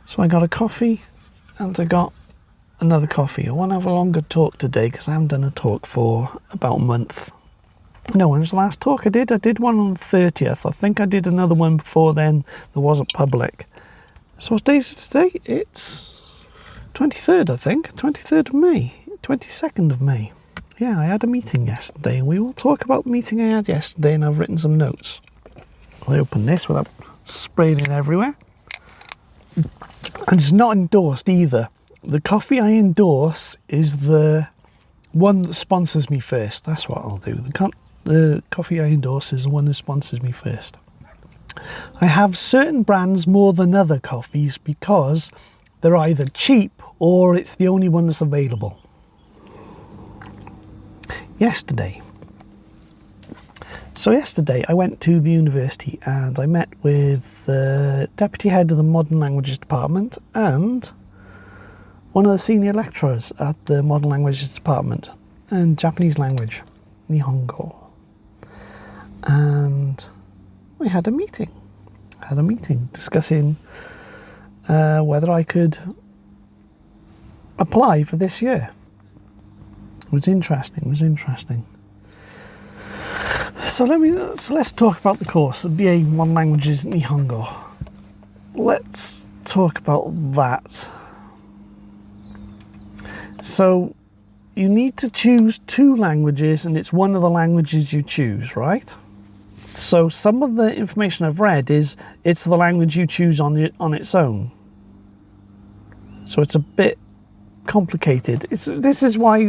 So I got a coffee and I got another coffee. I want to have a longer talk today because I haven't done a talk for about a month. No, when was the last talk I did? I did one on the 30th. I think I did another one before then that wasn't public. So what day is it today? It's 23rd, I think. 23rd of May. 22nd of May. Yeah, I had a meeting yesterday and we will talk about the meeting I had yesterday, and I've written some notes. I'll open this without spraying it everywhere. And it's not endorsed either. The coffee I endorse is the one that sponsors me first. That's what I'll do. The coffee I endorse is the one that sponsors me first. I have certain brands more than other coffees because they're either cheap or it's the only one that's available. Yesterday I went to the university and I met with the deputy head of the modern languages department and one of the senior lecturers at the modern languages department and Japanese language, Nihongo. And we had a meeting discussing whether I could apply for this year. It was interesting. So let's talk about the course, the BA Modern Languages Nihongo. Let's talk about that. So you need to choose 2 languages and it's one of the languages you choose, right? So some of the information I've read is it's the language you choose on its own. So it's a bit complicated. This is why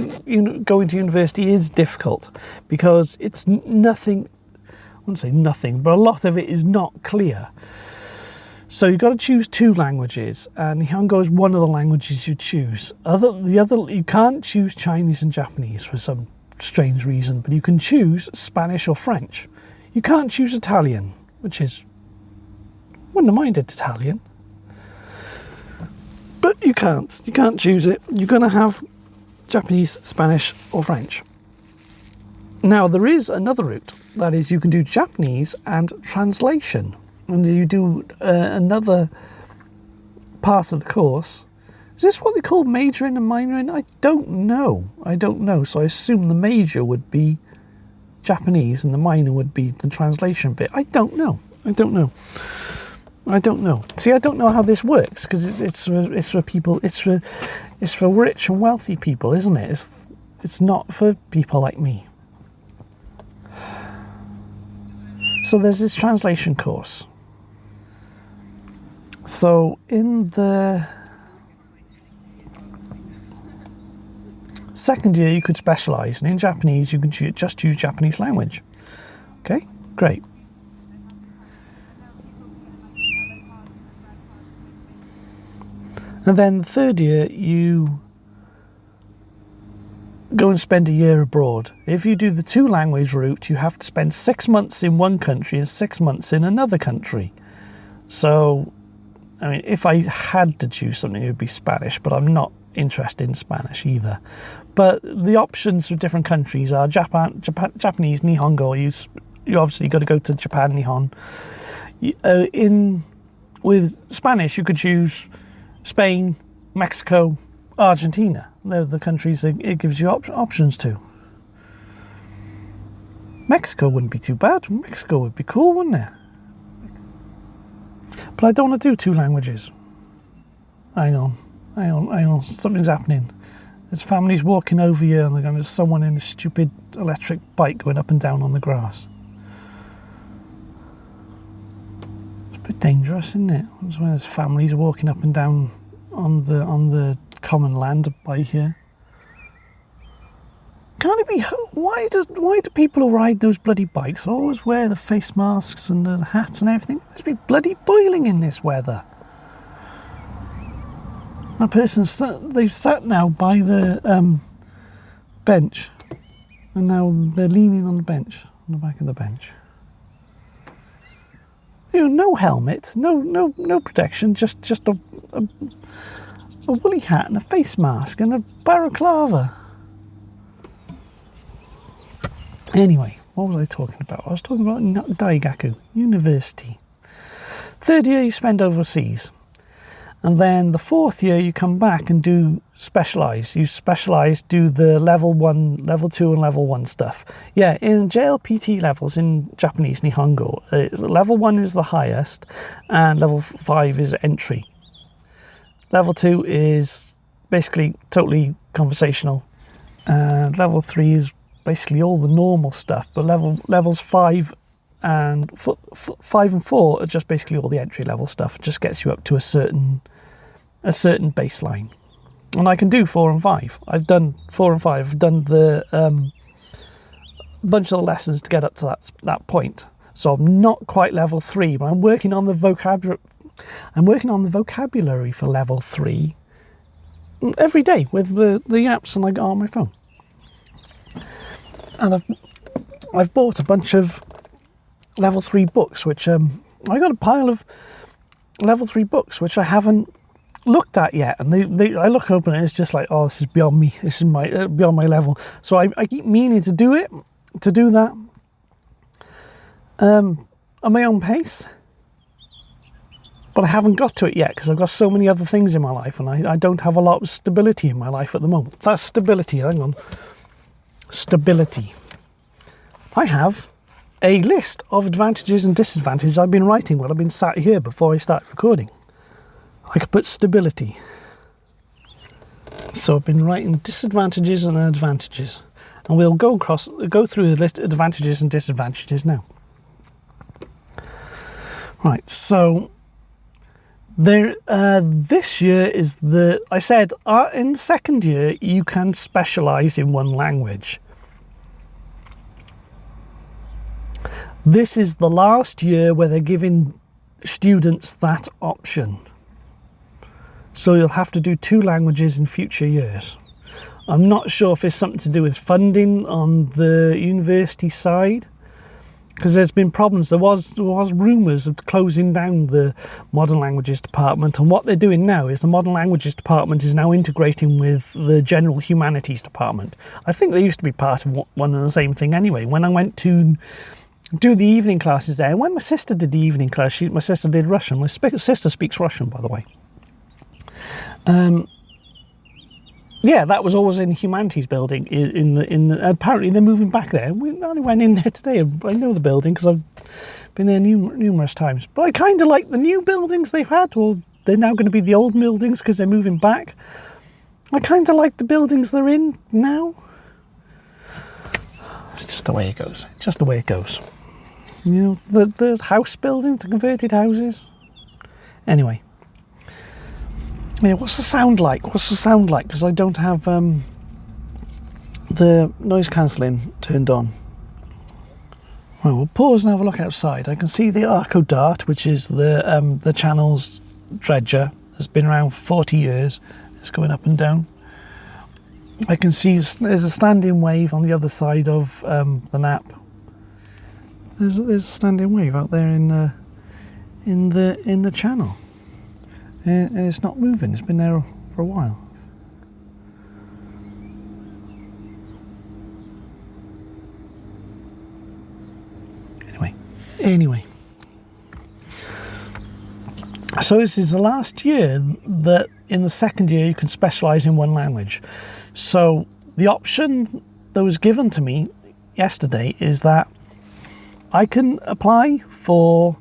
going to university is difficult, because it's nothing, I wouldn't say nothing, but a lot of it is not clear. So you've got to choose 2 languages, and Nihongo is one of the languages you choose. You can't choose Chinese and Japanese for some strange reason, but you can choose Spanish or French. You can't choose Italian, which is, wouldn't have minded Italian. But you can't choose it. You're going to have Japanese, Spanish or French. Now there is another route, that is you can do Japanese and translation. And you do another part of the course. Is this what they call majoring and minoring? I don't know. So I assume the major would be Japanese and the minor would be the translation bit. I don't know. See, I don't know how this works because it's for people. It's for rich and wealthy people, isn't it? It's not for people like me. So there's this translation course. So in the second year you could specialise, and in Japanese you can just choose Japanese language. Okay, great. And then the third year you go and spend a year abroad. If you do the 2 language route, you have to spend 6 months in one country and 6 months in another country. So, I mean, if I had to choose something, it would be Spanish, but I'm not interested in Spanish either. But the options for different countries are Japanese, Nihongo. You obviously got to go to Japan, Nihon. With Spanish, you could choose Spain, Mexico, Argentina. They're the countries that it gives you options to. Mexico wouldn't be too bad. Mexico would be cool, wouldn't it? But I don't want to do 2 languages. Hang on. Something's happening. There's families walking over here and there's someone in a stupid electric bike going up and down on the grass. It's a bit dangerous, isn't it? It's when there's families walking up and down on the common land by here. Can't it be? Why do people who ride those bloody bikes always wear the face masks and the hats and everything? It must be bloody boiling in this weather. That person, they've sat now by the bench, and now they're leaning on the bench, on the back of the bench. No helmet, no protection, just a woolly hat and a face mask and a balaclava. Anyway, what was I talking about? I was talking about Daigaku, university. Third year you spend overseas. And then the 4th year, you come back and do specialise. You specialise, do the level 1, level 2 and level 1 stuff. Yeah, in JLPT levels in Japanese Nihongo, level 1 is the highest and level 5 is entry. Level 2 is basically totally conversational. And level 3 is basically all the normal stuff. But levels 5 and 4 are just basically all the entry level stuff. It just gets you up to a certain baseline. And I can do 4 and 5. I've done 4 and 5. I've done the bunch of the lessons to get up to that point. So I'm not quite level 3, but I'm working on the vocabulary. I'm working on the vocabulary for level 3 every day with the apps and I got on my phone. And I've bought a bunch of level 3 books, which I got a pile of level 3 books which I haven't looked at yet, and I look open and it's just like, oh, this is beyond me. This is beyond my level. So I keep meaning to do that at my own pace. But I haven't got to it yet because I've got so many other things in my life and I don't have a lot of stability in my life at the moment. That's stability, hang on. Stability. I have a list of advantages and disadvantages I've been writing while I've been sat here before I start recording. I could put stability. So I've been writing disadvantages and advantages. And we'll go through the list of advantages and disadvantages now. Right, so this year is I said in the second year you can specialise in one language. This is the last year where they're giving students that option. So you'll have to do 2 languages in future years. I'm not sure if it's something to do with funding on the university side, because there's been problems. There was rumours of closing down the modern languages department, and what they're doing now is the modern languages department is now integrating with the general humanities department. I think they used to be part of one and the same thing anyway. When I went to do the evening classes there, and when my sister did the evening class, my sister did Russian. My sister speaks Russian, by the way. Yeah, that was always in the humanities building. Apparently they're moving back there. We only went in there today. I know the building because I've been there numerous times. But I kind of like the new buildings they've had. Well, they're now going to be the old buildings because they're moving back. I kind of like the buildings they're in now. It's just the way it goes. Just the way it goes. You know, the house buildings, the converted houses. Anyway. Yeah, what's the sound like? Because I don't have the noise cancelling turned on. Right, we'll pause and have a look outside. I can see the Arco Dart, which is the channel's dredger. It's been around for 40 years. It's going up and down. I can see there's a standing wave on the other side of the Nap. There's a standing wave out there in the channel. And it's not moving. It's been there for a while. Anyway. So this is the last year that in the second year you can specialise in one language. So the option that was given to me yesterday is that I can apply for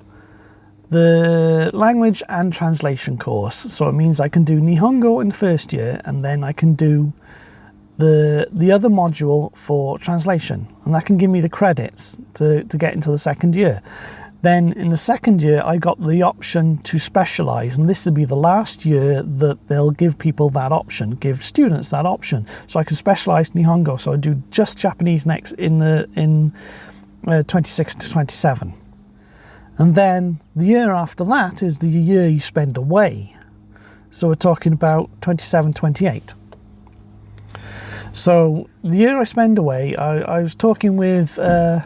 the language and translation course. So it means I can do Nihongo in the first year and then I can do the other module for translation, and that can give me the credits to get into the second year. Then in the second year I got the option to specialise, and this will be the last year that they'll give people that option, give students that option. So I can specialise Nihongo, so I do just Japanese next in 26 to 27. And then the year after that is the year you spend away. So we're talking about 27, 28. So the year I spend away, I was talking with a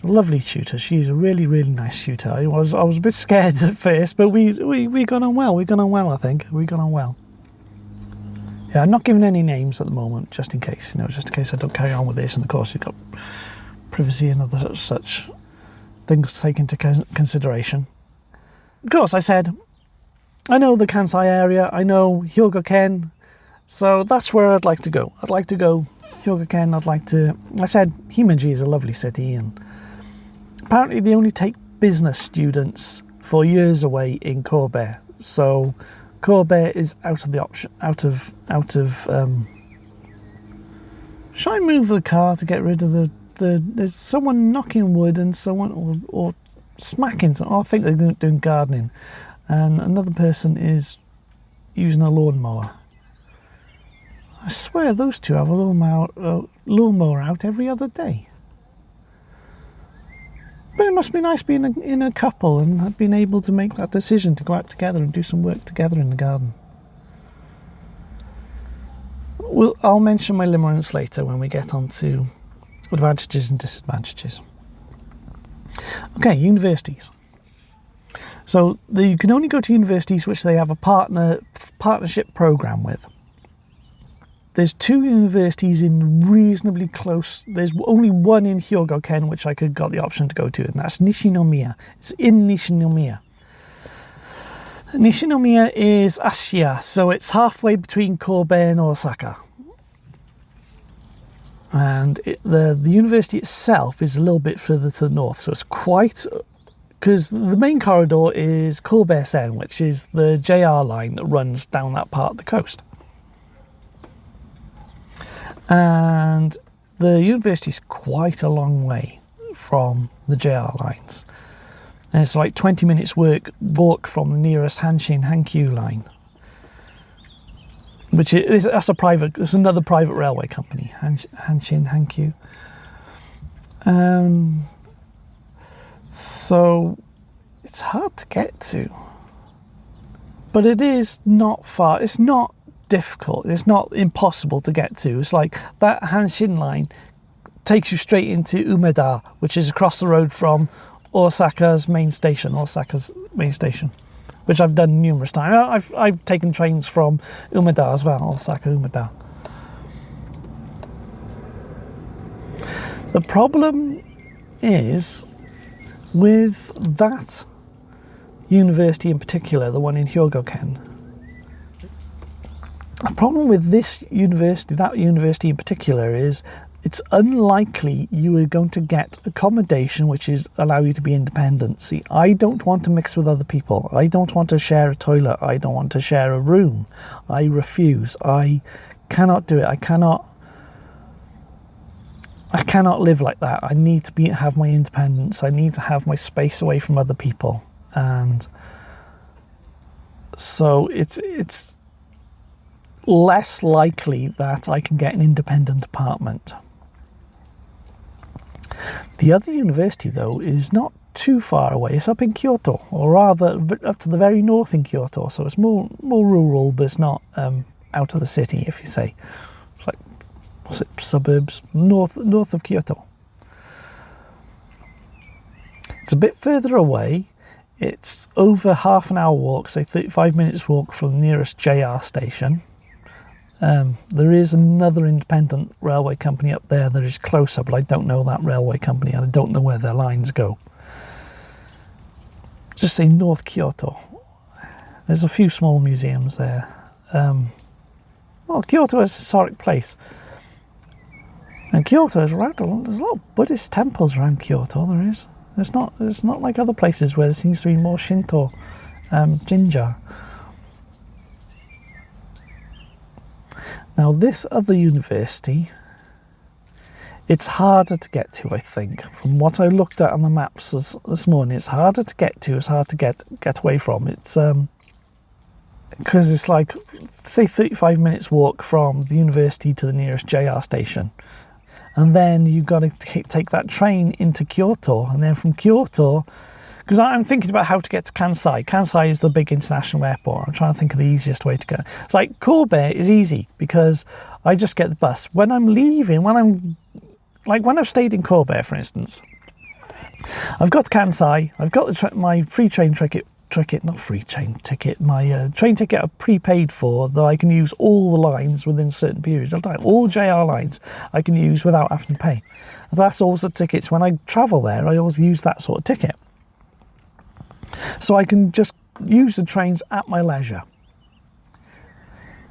lovely tutor. She's a really, really nice tutor. I was a bit scared at first, but we got on well. We got on well, I think. We got on well. Yeah, I'm not giving any names at the moment, just in case, just in case I don't carry on with this. And of course, you've got privacy and other such things to take into consideration. Of course, I said, I know the Kansai area, I know Hyogo-ken, so that's where I'd like to go. I'd like to go Hyogo-ken, I said Himeji is a lovely city, and apparently they only take business students for years away in Kobe, so Kobe is out of the option, should I move the car to get rid of there's someone knocking wood and someone, or smacking something. I think they're doing gardening, and another person is using a lawnmower. I swear those two have a lawnmower out every other day. But it must be nice being in a couple and being able to make that decision to go out together and do some work together in the garden. I'll mention my limerence later when we get on to advantages and disadvantages. Okay, universities. So you can only go to universities which they have a partnership program with. There's 2 universities in reasonably close. There's only one in Hyogo-ken which I got the option to go to, and that's Nishinomiya. It's in Nishinomiya. Nishinomiya is Asia, so it's halfway between Kobe and Osaka. And the university itself is a little bit further to the north, so it's quite... Because the main corridor is Kobe-sen, which is the JR line that runs down that part of the coast. And the university is quite a long way from the JR lines. And it's like 20 minutes walk from the nearest Hanshin Hankyu line, which that's another private railway company, Hanshin Hankyu. So it's hard to get to, but it is not far. It's not difficult. It's not impossible to get to. It's like that Hanshin line takes you straight into Umeda, which is across the road from Osaka's main station, which I've done numerous times. I've taken trains from Umeda as well, Osaka Umeda. The problem is with that university in particular, the one in Hyogo-ken. The problem with that university in particular, is it's unlikely you are going to get accommodation which allow you to be independent. See, I don't want to mix with other people. I don't want to share a toilet. I don't want to share a room. I refuse. I cannot do it. I cannot live like that. I need to have my independence. I need to have my space away from other people. And so it's less likely that I can get an independent apartment. The other university, though, is not too far away. It's up in Kyoto, or rather up to the very north in Kyoto. So it's more rural, but it's not out of the city, if you say. It's like, what's it, suburbs, north of Kyoto. It's a bit further away. It's over half an hour walk, say 35 minutes walk from the nearest JR station. There is another independent railway company up there that is closer, but I don't know that railway company and I don't know where their lines go. Just say North Kyoto. There's a few small museums there. Kyoto is a historic place. And Kyoto is around, there's a lot of Buddhist temples around Kyoto, there is. It's not like other places where there seems to be more Shinto jinja. Now this other university, it's harder to get to, I think. From what I looked at on the maps this morning, it's harder to get to, it's hard to get away from. It's because it's like, say 35 minutes walk from the university to the nearest JR station. And then you've got to take that train into Kyoto, and then from Kyoto, because I'm thinking about how to get to Kansai. Kansai is the big international airport. I'm trying to think of the easiest way to go. It's like Kobe is easy because I just get the bus. When I'm leaving, when I've stayed in Kobe, for instance, I've got to Kansai, I've got my free train ticket, my train ticket I've prepaid for, that I can use all the lines within a certain period of time. All JR lines I can use without having to pay. That's also tickets. When I travel there, I always use that sort of ticket. So I can just use the trains at my leisure.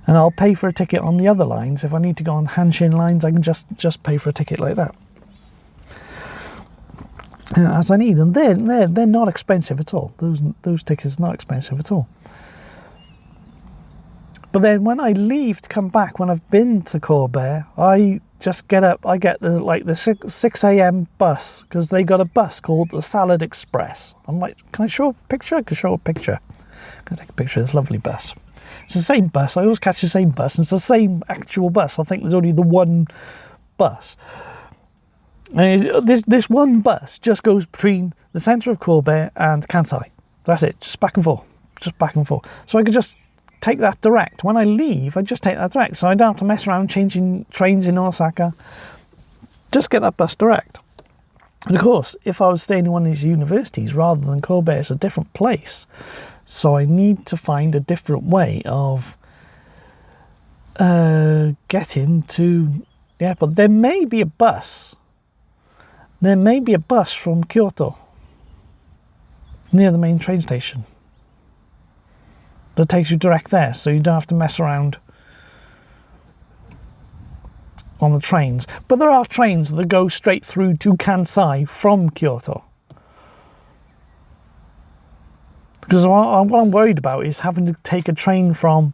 And I'll pay for a ticket on the other lines. If I need to go on Hanshin lines, I can just pay for a ticket like that. As I need. And they're not expensive at all. Those tickets are not expensive at all. But then when I leave to come back, when I've been to Corbett, I just get up. I get the 6 a.m. bus, because they got a bus called the Salad Express. I'm like, can I show a picture? I can show a picture. Can I take a picture of this lovely bus? It's the same bus. I always catch the same bus. And it's the same actual bus. I think there's only the one bus. And this one bus just goes between the centre of Corbett and Kansai. That's it. Just back and forth. Just back and forth. So I could just take that direct. When I leave, I just take that direct. So I don't have to mess around changing trains in Osaka. Just get that bus direct. And of course, if I was staying in one of these universities rather than Corbett, it's a different place. So I need to find a different way of getting to the airport. There may be a bus. There may be a bus from Kyoto near the main train station that takes you direct there, so you don't have to mess around on the trains. But there are trains that go straight through to Kansai from Kyoto. Because what I'm worried about is having to take a train from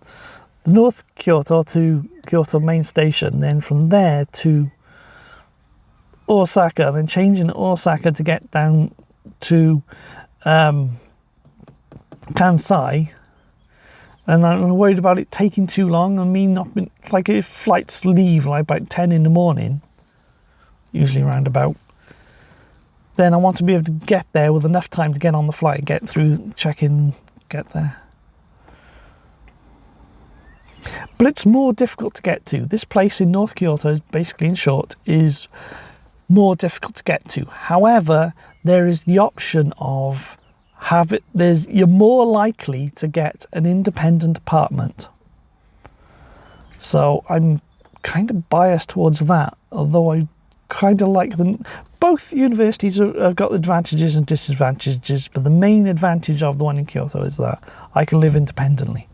the North Kyoto to Kyoto main station, then from there to Osaka, then changing at Osaka to get down to Kansai. And I'm worried about it taking too long and me not being, like, if flights leave like about 10 in the morning, usually around about, then I want to be able to get there with enough time to get on the flight, get through, check in, get there. But it's more difficult to get to. This place in North Kyoto, basically in short, is more difficult to get to. However, there is the option of you're more likely to get an independent apartment. So I'm kind of biased towards that, although I kind of like them. Both universities have got advantages and disadvantages, but the main advantage of the one in Kyoto is that I can live independently.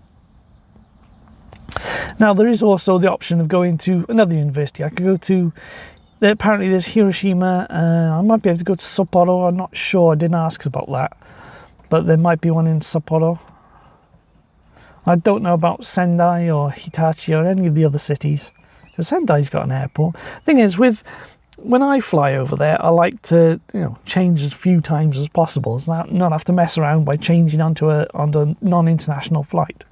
Now, there is also the option of going to another university. I could go to, apparently there's Hiroshima, and I might be able to go to Sapporo. I'm not sure, I didn't ask about that, but there might be one in Sapporo. I don't know about Sendai or Hitachi or any of the other cities, because Sendai's got an airport. Thing is, when I fly over there, I like to change as few times as possible, so not have to mess around by changing onto a non-international flight.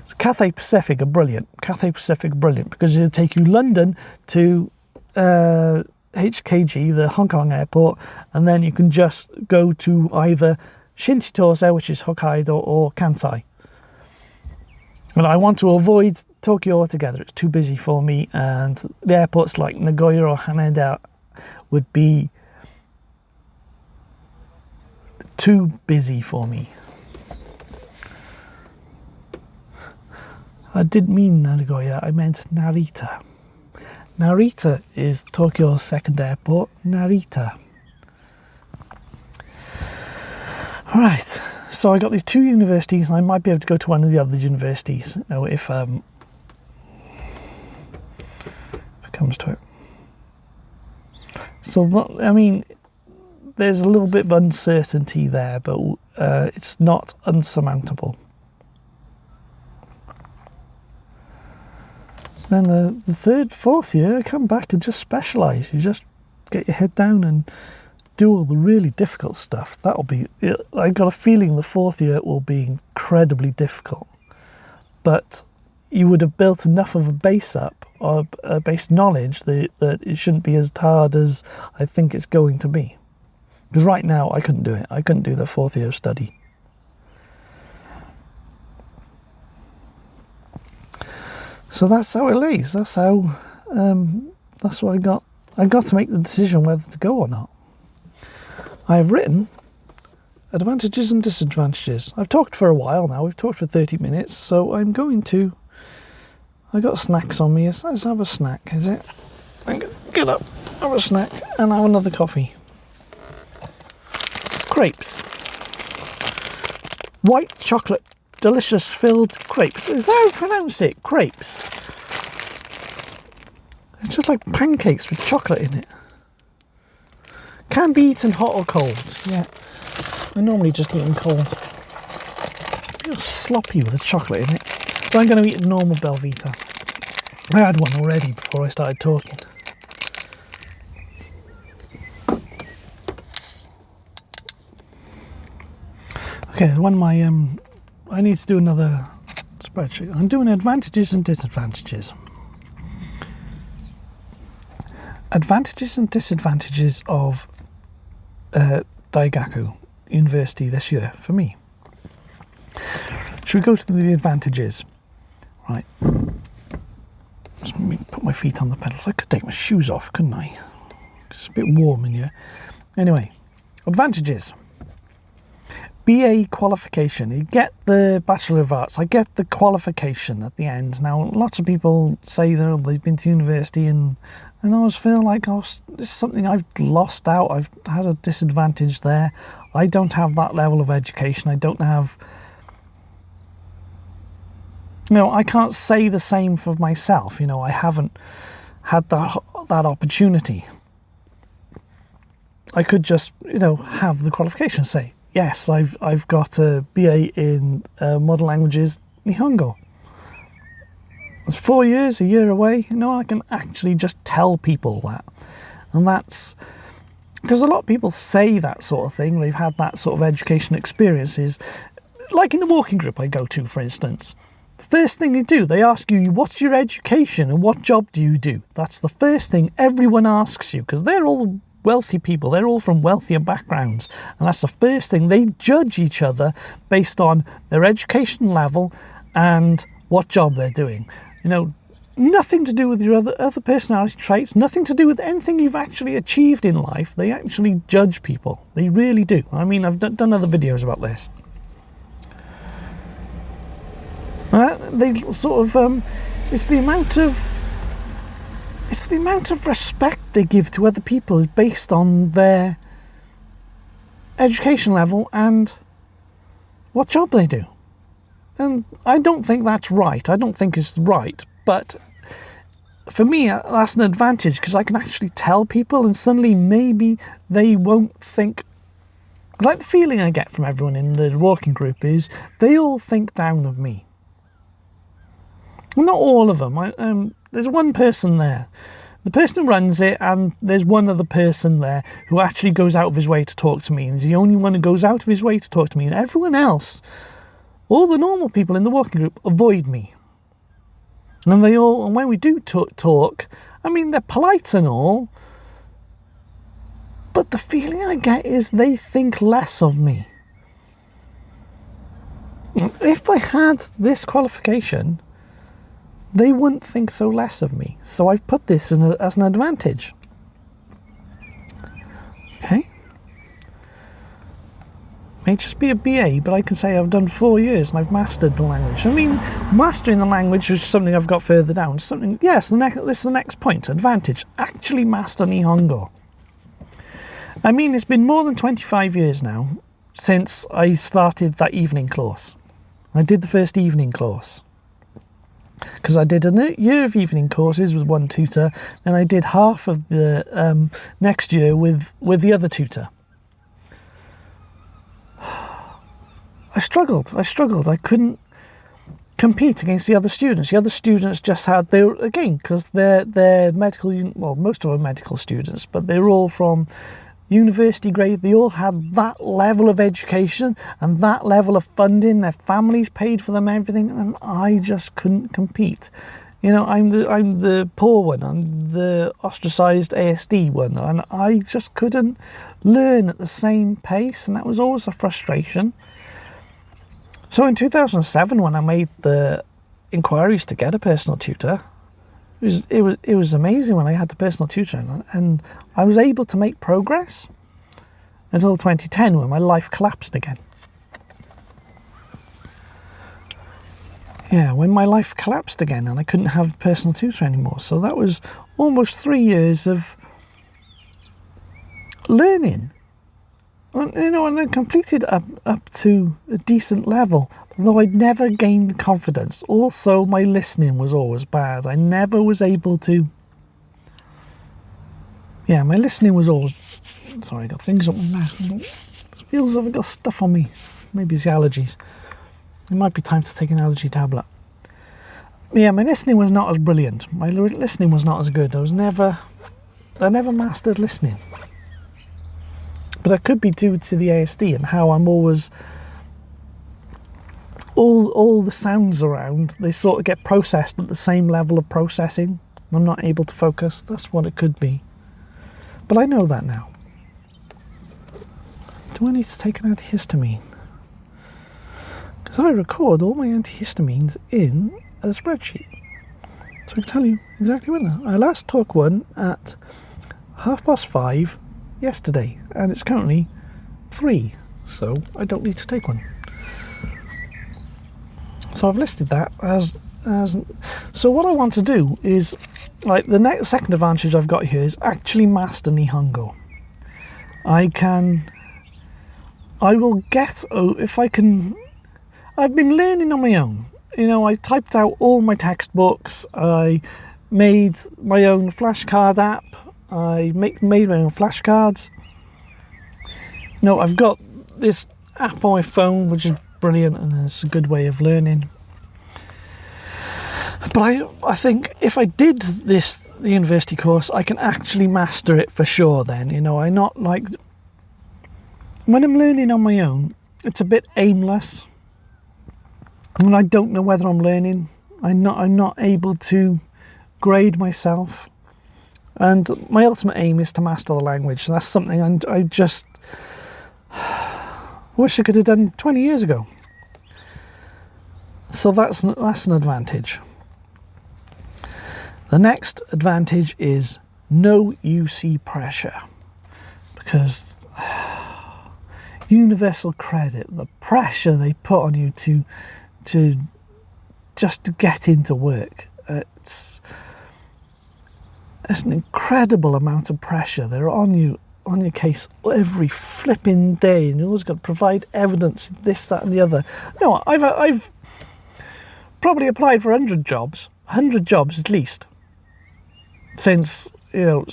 So Cathay Pacific are brilliant. Cathay Pacific are brilliant because it'll take you London to HKG, the Hong Kong airport, and then you can just go to either Shinchitose, which is Hokkaido, or Kansai. And I want to avoid Tokyo altogether. It's too busy for me, and the airports like Nagoya or Haneda would be too busy for me. I didn't mean Nagoya, I meant Narita. Narita is Tokyo's second airport, Narita. Right, so I got these two universities, and I might be able to go to one of the other universities, if it comes to it. So, there's a little bit of uncertainty there, but it's not unsurmountable. Then the fourth year, I come back and just specialise. You just get your head down and do all the really difficult stuff. I got a feeling the fourth year will be incredibly difficult. But you would have built enough of a base up, or a base knowledge, that it shouldn't be as hard as I think it's going to be. Because right now, I couldn't do it. I couldn't do the fourth year of study. So that's how it lays. That's how. That's what I got. I got to make the decision whether to go or not. I have written advantages and disadvantages. I've talked for a while now. We've talked for 30 minutes, so I'm going to. I got snacks on me. Let's have a snack. Is it? I'm gonna get up, have a snack, and have another coffee. Crepes. white chocolate, delicious filled crepes. Is that how you pronounce it? Crepes. It's just like pancakes with chocolate in it. Can be eaten hot or cold. Yeah, I normally just eat them cold. Feel sloppy with the chocolate in it. But I'm going to eat a normal Belvita. I had one already before I started talking. Okay, one of my I need to do another spreadsheet. I'm doing advantages and disadvantages. Advantages and disadvantages of Daigaku University this year for me. Should we go to the advantages? Right. Just let me put my feet on the pedals. I could take my shoes off, couldn't I? It's a bit warm in here. Anyway, advantages. BA qualification. You get the Bachelor of Arts. I get the qualification at the end. Now, lots of people say that they've been to university and I always feel like this is something I've lost out. I've had a disadvantage there. I don't have that level of education. I don't have... I can't say the same for myself. I haven't had that opportunity. I could just, have the qualification, say, yes, I've got a BA in modern languages, Nihongo. It's 4 years, a year away. I can actually just tell people that. And that's because a lot of people say that sort of thing. They've had that sort of education experiences. Like in the walking group I go to, for instance. The first thing they do, they ask you, what's your education and what job do you do? That's the first thing everyone asks you, because they're all wealthy people. They're all from wealthier backgrounds. And that's the first thing. They judge each other based on their education level and what job they're doing. Nothing to do with your other personality traits, nothing to do with anything you've actually achieved in life. They actually judge people. They really do. I mean, I've done other videos about this. They sort of, it's the amount of respect they give to other people based on their education level and what job they do. And I don't think that's right. I don't think it's right. But for me, that's an advantage because I can actually tell people and suddenly maybe they won't think... Like the feeling I get from everyone in the walking group is they all think down of me. Well, not all of them. There's one person there. The person who runs it, and there's one other person there who actually goes out of his way to talk to me. And he's the only one who goes out of his way to talk to me. And everyone else, all the normal people in the walking group, avoid me. And when we do talk, I mean, they're polite and all, but the feeling I get is they think less of me. If I had this qualification, they wouldn't think so less of me. So I've put this as an advantage. Okay? May just be a BA, but I can say I've done 4 years and I've mastered the language. I mean, mastering the language is something I've got further down. Yes, this is the next point. Advantage. Actually master Nihongo. I mean, it's been more than 25 years now since I started that evening course. I did the first evening course. Because I did a year of evening courses with one tutor, then I did half of the next year with the other tutor. I struggled. I couldn't compete against the other students. The other students just had, because they're medical, well, most of them are medical students, but they're all from university grade. They all had that level of education and that level of funding. Their families paid for them everything, and I just couldn't compete. I'm the poor one. I'm the ostracized ASD one, and I just couldn't learn at the same pace, and that was always a frustration. So in 2007, when I made the inquiries to get a personal tutor, it was amazing when I had the personal tutor, and I was able to make progress until 2010 when my life collapsed again. Yeah, when my life collapsed again and I couldn't have a personal tutor anymore. So that was almost 3 years of learning And I completed up to a decent level, although I'd never gained confidence. Also, my listening was always bad. I never was able to... Yeah, my listening was always... Sorry, I got things up my mouth. It feels like I've got stuff on me. Maybe it's the allergies. It might be time to take an allergy tablet. Yeah, my listening was not as brilliant. My listening was not as good. I never mastered listening. But that could be due to the ASD and how I'm always... All the sounds around, they sort of get processed at the same level of processing. I'm not able to focus. That's what it could be. But I know that now. Do I need to take an antihistamine? Because I record all my antihistamines in a spreadsheet. So I can tell you exactly when. I last took one at 5:30 yesterday, and it's currently 3, so I don't need to take one. So I've listed that as so what I want to do is, like, the second advantage I've got here is actually master Nihongo. I've been learning on my own. I typed out all my textbooks, I made my own flashcard app, I made my own flashcards. I've got this app on my phone, which is brilliant, and it's a good way of learning. But I think if I did the university course, I can actually master it for sure then. I'm not like... When I'm learning on my own, it's a bit aimless. And I don't know whether I'm learning. I'm not able to grade myself. And my ultimate aim is to master the language. So that's something I just wish I could have done 20 years ago. So that's an advantage. The next advantage is no UC pressure. Because universal credit, the pressure they put on you to just to get into work, it's an incredible amount of pressure. They're on your case every flipping day, and you always got to provide evidence, this, that, and the other. I've probably applied for 100 jobs at least, since I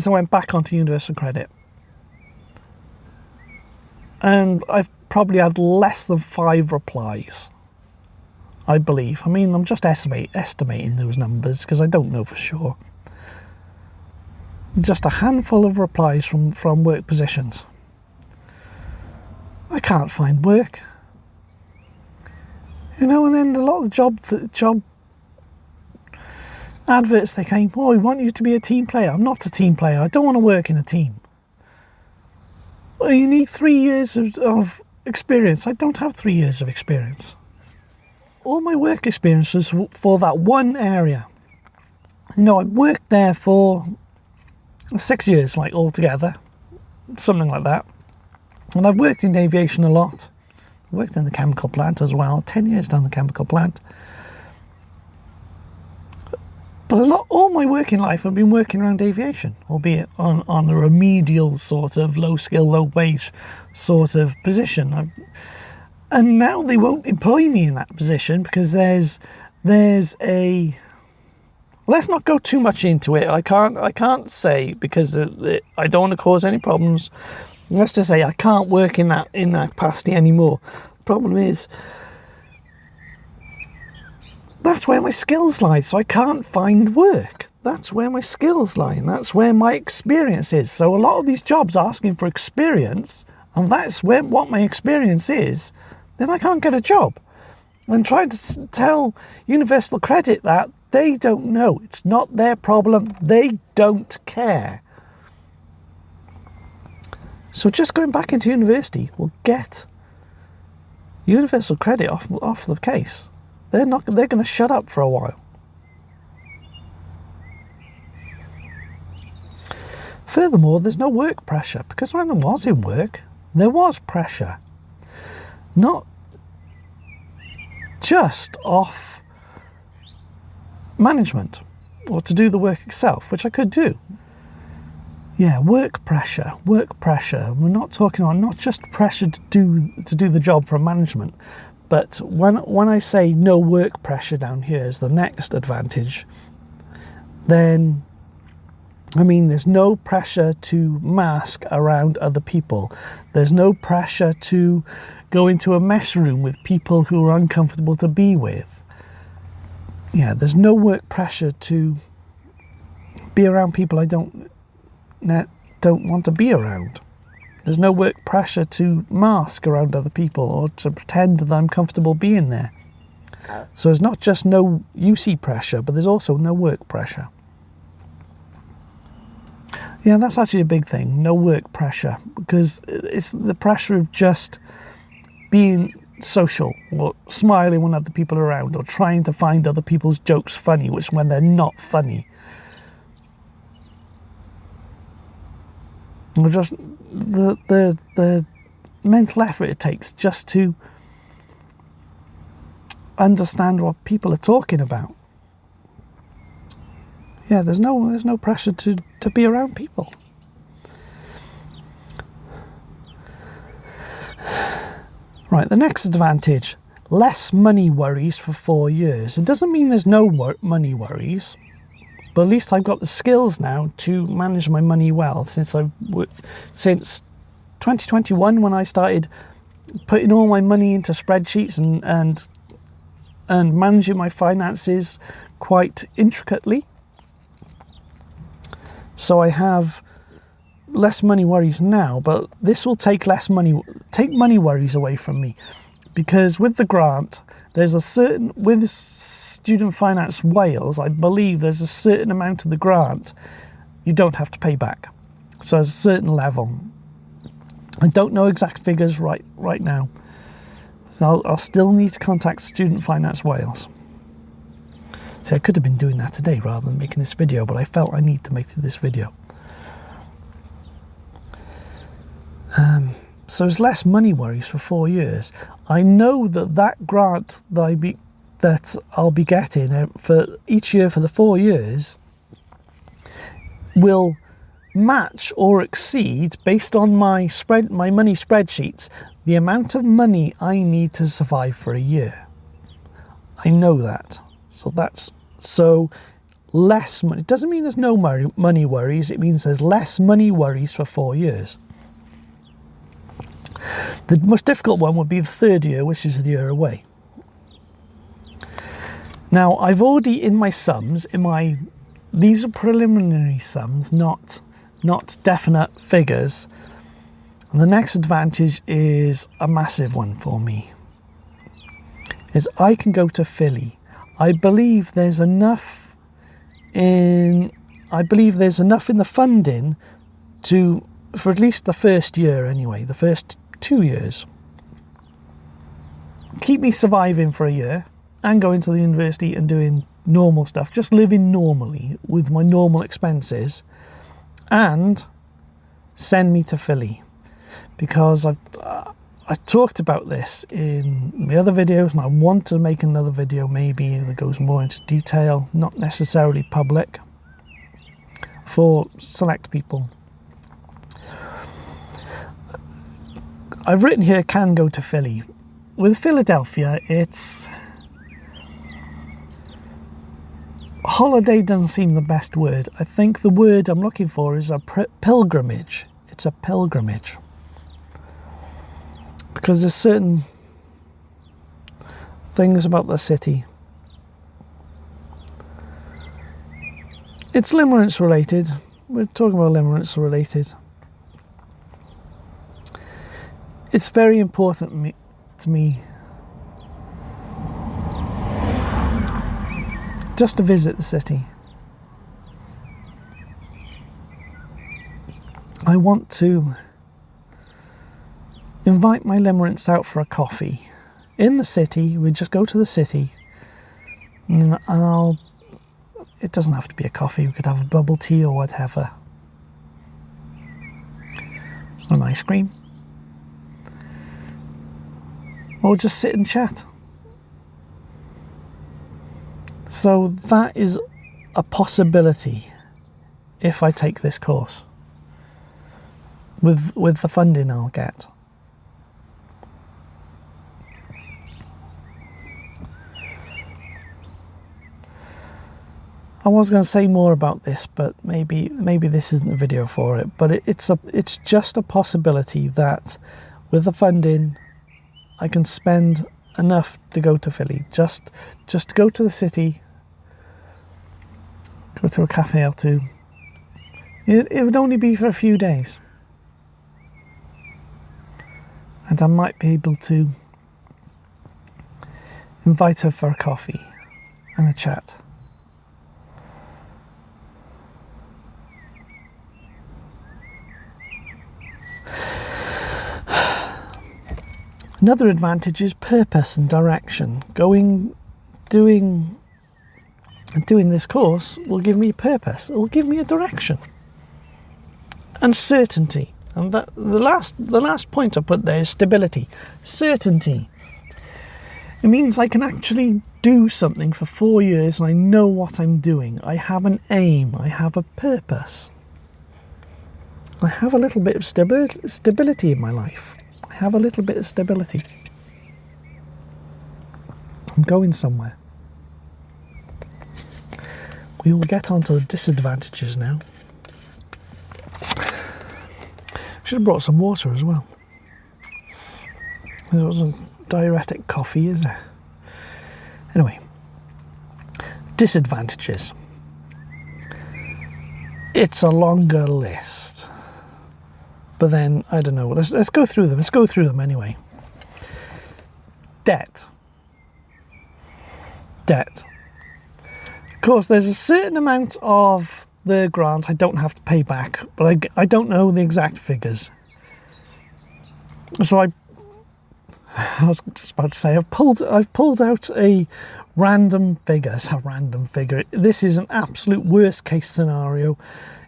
went back onto universal credit, and I've probably had less than 5 replies, I believe. I mean, I'm just estimating those numbers because I don't know for sure. Just a handful of replies from work positions. I can't find work. And then a lot of the job adverts, they came, we want you to be a team player. I'm not a team player. I don't want to work in a team. Well, you need 3 years of experience. I don't have 3 years of experience. All my work experience was for that one area. I worked there for 6 years, like, altogether, something like that. And I've worked in aviation a lot. I worked in the chemical plant as well, 10 years down the chemical plant. But all my working life I've been working around aviation, albeit on a remedial sort of low skill, low wage sort of position. And now they won't employ me in that position because there's a... Let's not go too much into it. I can't say, because I don't want to cause any problems. Let's just say I can't work in that capacity anymore. The problem is, that's where my skills lie, so I can't find work. That's where my skills lie, and that's where my experience is. So a lot of these jobs are asking for experience, and that's what my experience is, then I can't get a job. And trying to tell Universal Credit that, they don't know. It's not their problem. They don't care. So just going back into university will get Universal Credit off the case. They're going to shut up for a while. Furthermore, there's no work pressure, because when I was in work, there was pressure. Not just off management or to do the work itself, which I could do. Yeah, work pressure. We're not talking about not just pressure to do the job from management, but when I say no work pressure down here is the next advantage, then I mean there's no pressure to mask around other people. There's no pressure to go into a mess room with people who are uncomfortable to be with. Yeah, there's no work pressure to be around people I don't want to be around. There's no work pressure to mask around other people or to pretend that I'm comfortable being there. So it's not just no UC pressure, but there's also no work pressure. Yeah, that's actually a big thing, no work pressure, because it's the pressure of just being social or smiling when other people are around or trying to find other people's jokes funny, which when they're not funny. Or just the mental effort it takes just to understand what people are talking about. Yeah, there's no pressure to be around people. Right, the next advantage, less money worries for 4 years. It doesn't mean there's no money worries, but at least I've got the skills now to manage my money well since 2021 when I started putting all my money into spreadsheets and managing my finances quite intricately. So I have less money worries now, but this will take money worries away from me, because with the grant, with Student Finance Wales, I believe there's a certain amount of the grant you don't have to pay back. So there's a certain level. I don't know exact figures right now. So I'll still need to contact Student Finance Wales. See, I could have been doing that today rather than making this video, but I felt I need to make this video. So there's less money worries for 4 years. I know that grant that I'll be getting for each year for the 4 years will match or exceed, based on my money spreadsheets, the amount of money I need to survive for a year. I know that. So less money. It doesn't mean there's no money worries. It means there's less money worries for 4 years. The most difficult one would be the third year, which is the year away. Now, I've already in my sums, these are preliminary sums, not definite figures. And the next advantage is a massive one for me, is I can go to Philly. I believe there's enough in the funding for at least the first year anyway, the first 2 years. Keep me surviving for a year and going to the university and doing normal stuff, just living normally with my normal expenses, and send me to Philly, because I talked about this in my other videos, and I want to make another video maybe that goes more into detail, not necessarily public, for select people. I've written here can go to Philly. With Philadelphia, holiday doesn't seem the best word. I think the word I'm looking for is a pilgrimage. It's a pilgrimage. Because there's certain things about the city. It's Limerence related. We're talking about Limerence related. It's very important to me just to visit the city. I want to invite my Limerence out for a coffee in the city. We just go to the city, and it doesn't have to be a coffee. We could have a bubble tea or whatever, or an ice cream, or just sit and chat. So that is a possibility if I take this course. with the funding I'll get. I was going to say more about this, but maybe this isn't the video for it. But it's just a possibility that with the funding, I can spend enough to go to Philly, just to go to the city, go to a cafe or two. It would only be for a few days, and I might be able to invite her for a coffee and a chat. Another advantage is purpose and direction. Doing this course will give me purpose. It will give me a direction and certainty. And that the last point I put there is stability, certainty. It means I can actually do something for 4 years and I know what I'm doing. I have an aim. I have a purpose. I have a little bit of stability in my life. I have a little bit of stability. I'm going somewhere. We will get onto the disadvantages now. Should have brought some water as well. There wasn't diuretic coffee, is there? Anyway, disadvantages. It's a longer list. But then, I don't know, let's go through them. Let's go through them anyway. Debt. Of course, there's a certain amount of the grant I don't have to pay back, but I don't know the exact figures. So I was just about to say, I've pulled out a random figure. It's a random figure. This is an absolute worst case scenario.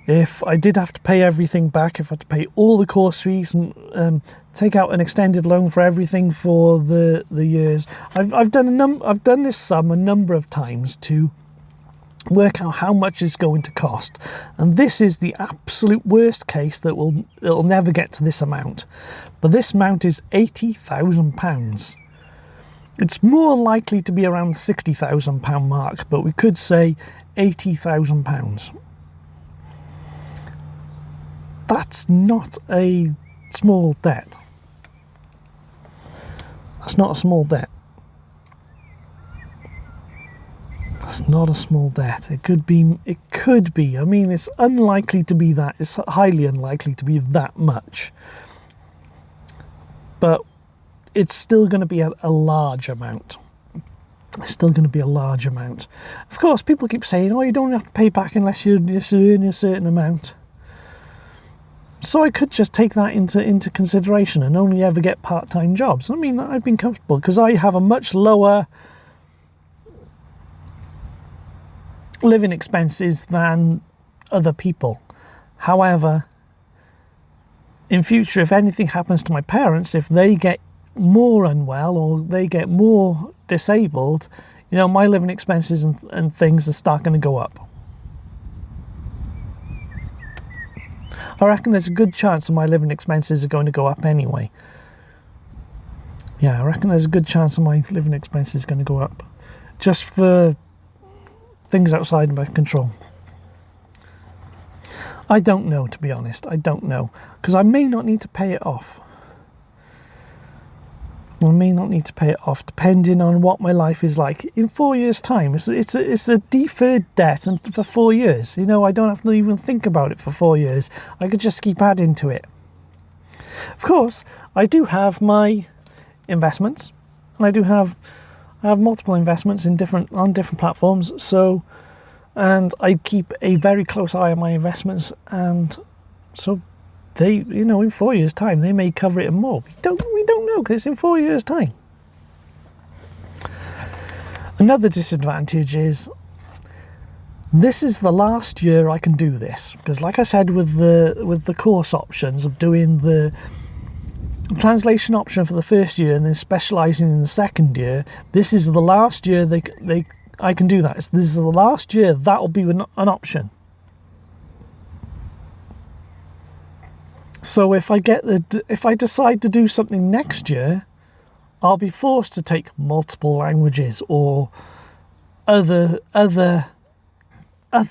If I did have to pay everything back, if I had to pay all the course fees and take out an extended loan for everything for the years, I've done this sum a number of times to work out how much it's going to cost, and this is the absolute worst case that it'll never get to this amount. But this amount is £80,000. It's more likely to be around the £60,000 mark, but we could say £80,000. That's not a small debt. That's not a small debt. That's not a small debt. It could be. I mean, it's unlikely to be that. It's highly unlikely to be that much. But it's still going to be a large amount. It's still going to be a large amount. Of course, people keep saying, "Oh, you don't have to pay back unless you earn a certain amount." So I could just take that into consideration and only ever get part-time jobs. I mean, I've been comfortable because I have a much lower living expenses than other people. However, in future, if anything happens to my parents, if they get more unwell or they get more disabled, my living expenses and things are start going to go up. I reckon there's a good chance that my living expenses are going to go up anyway. Yeah, I reckon there's a good chance that my living expenses are going to go up. Just for things outside my control. I don't know, to be honest. I don't know. Because I may not need to pay it off. I may not need to pay it off, depending on what my life is like in 4 years' time. It's a deferred debt, and for 4 years, I don't have to even think about it for 4 years. I could just keep adding to it. Of course, I do have my investments, and I have multiple investments on different platforms. So, and I keep a very close eye on my investments, and so. They, in 4 years' time, they may cover it and more. We don't know, because it's in 4 years' time. Another disadvantage is this is the last year I can do this, because, like I said, with the course options of doing the translation option for the first year and then specialising in the second year, this is the last year I can do that. This is the last year that will be an option. So if I decide to do something next year, I'll be forced to take multiple languages or other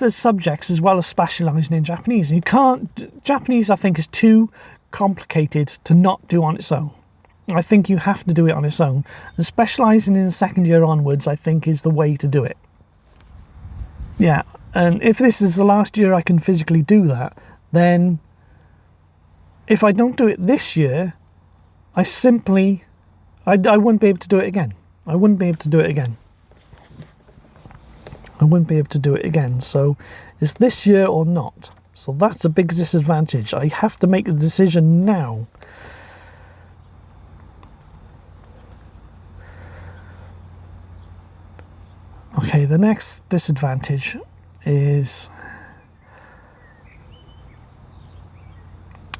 subjects as well as specialising in Japanese. And you can't. Japanese, I think, is too complicated to not do on its own. I think you have to do it on its own. And specialising in the second year onwards, I think, is the way to do it. Yeah, and if this is the last year I can physically do that, then if I don't do it this year, I wouldn't be able to do it again. I wouldn't be able to do it again. So it's this year or not. So that's a big disadvantage. I have to make a decision now. Okay, the next disadvantage is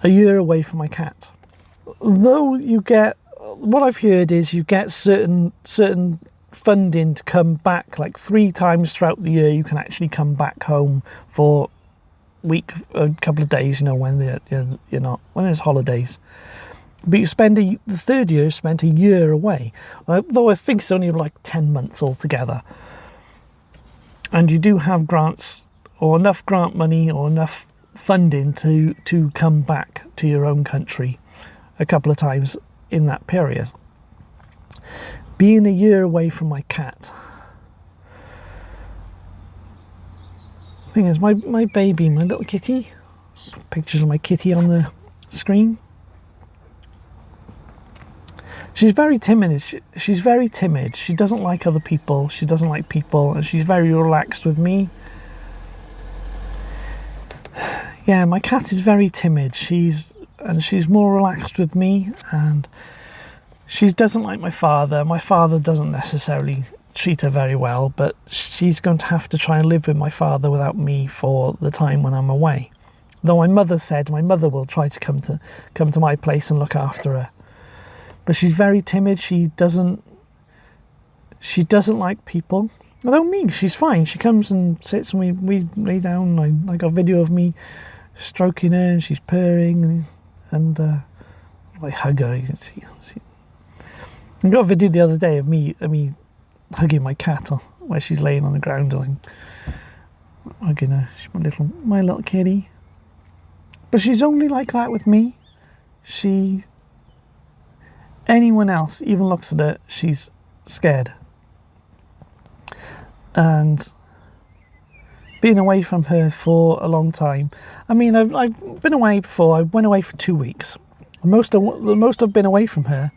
a year away from my cat. Though what I've heard is you get certain funding to come back, like 3 times throughout the year you can actually come back home for a couple of days, when when there's holidays. But you spend the third year spent a year away, though I think it's only like 10 months altogether. And you do have grants or enough grant money or enough funding to come back to your own country a couple of times in that period. Being a year away from my cat. The thing is, my baby, my little kitty, pictures of my kitty on the screen. She's very timid. She's very timid. She doesn't like other people. She doesn't like people, and she's very relaxed with me. Yeah, my cat is very timid. She's more relaxed with me, and she doesn't like my father. My father doesn't necessarily treat her very well, but she's going to have to try and live with my father without me for the time when I'm away. Though my mother said my mother will try to come to my place and look after her. But she's very timid. She doesn't like people. Although me, she's fine. She comes and sits and we lay down. I got a video of me stroking her and she's purring and I hug her. You can see. I got a video the other day of me hugging my cat where she's laying on the ground and I'm hugging her. She's my little kitty. But she's only like that with me. Anyone else even looks at her, she's scared. And being away from her for a long time. I mean, I've been away before. I went away for 2 weeks. The most I've been away from her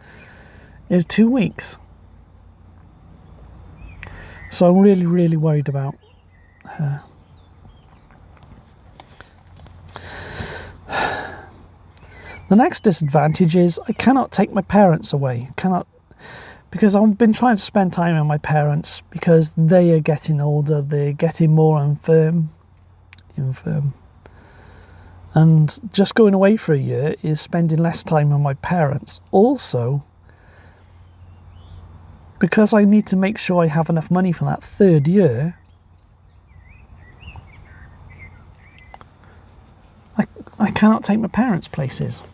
is 2 weeks. So I'm really, really worried about her. The next disadvantage is I cannot take my parents away. Because I've been trying to spend time with my parents because they are getting older, they're getting more infirm. And just going away for a year is spending less time with my parents. Also, because I need to make sure I have enough money for that third year, I cannot take my parents places.